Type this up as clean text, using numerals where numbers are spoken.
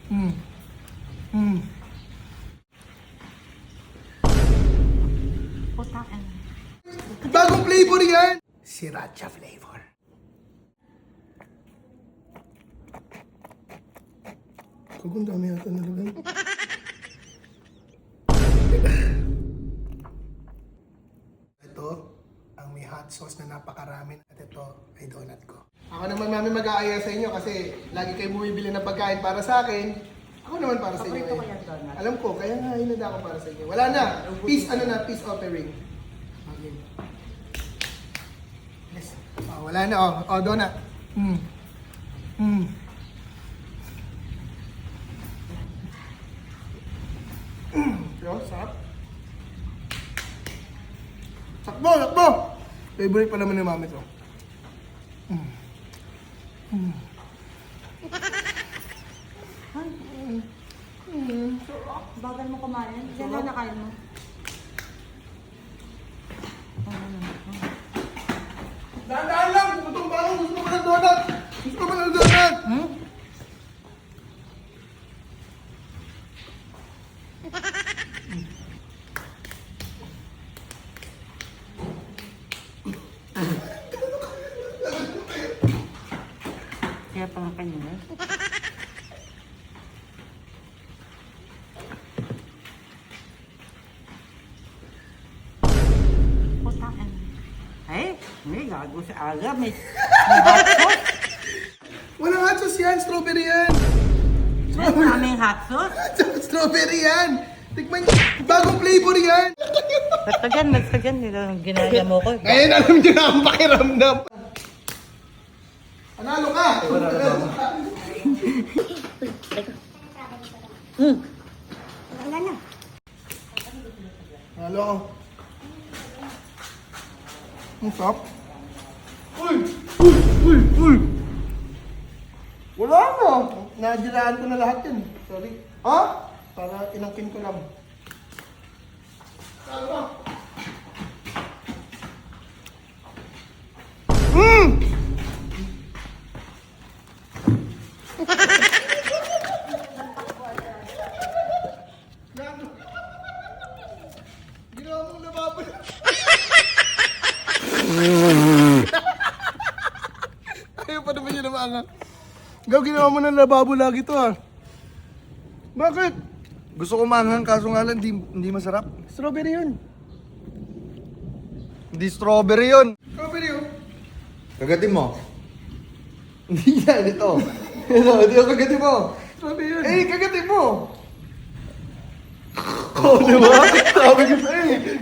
Mm. Mm. Putakan. Bagong flavor yan! Sriracha flavor. Kung dami yata nalagay. Ito, ang may hot sauce na napakarami. At ito ay donut ko. Ako naman mami mag-aaya sa inyo kasi lagi kayo bumibili ng pagkain para sa akin. Ako naman para sa inyo. Paborito ko yan, donut. Alam ko, kaya nga hinanda ako para sa inyo. Wala na. Peace, peace offering. Okay. Yes. Oh, wala na, oh. Oh, donut. Mm. Mm. Yo, sarap. Sakbo, sakbo! Favorite pa naman ni mami to. Mm. Mm. Ay, Sarap. bagal mo kumain. Yan lang nakain mo. Dahan-dahan lang! Putong baro! Gusto ko ng donut! Gusto ko ng donut! Hmm? Kaya pang kanina. Putakan. Ay, may gago sa aga. May hot sauce. Walang hot sauce yan! Strawberry yan! May maraming hot sauce. Strawberry yan! Tikman niyo! Bagong flavor yan! Basta dyan, ginaya mo ko. Ngayon alam niyo na ang pakiramdam! Panalo ka! Wala na. Panalo ako. Ang sarap. Uy! Uy! Uy! Uy! Wala na! Nadiraan ko na lahat yan. Sorry. Ha? Para inangkin ko lang. Tama! Hmm! Gago. Ginawa mong lababo. Ayaw pa naman yun na maanga. Gaw, ginawa mo ng lababo lagi to ah. Bakit? Gusto ko maanghang kaso nga lang hindi masarap. Strawberry yun. Hindi strawberry yun. Strawberry yun. Kagatin mo. Hindi yan, ito. Ito, ito yung kagatin mo. Strawberry yun. Eh, kagatin mo. Oh, di ba? Sabi ko sa'yo eh.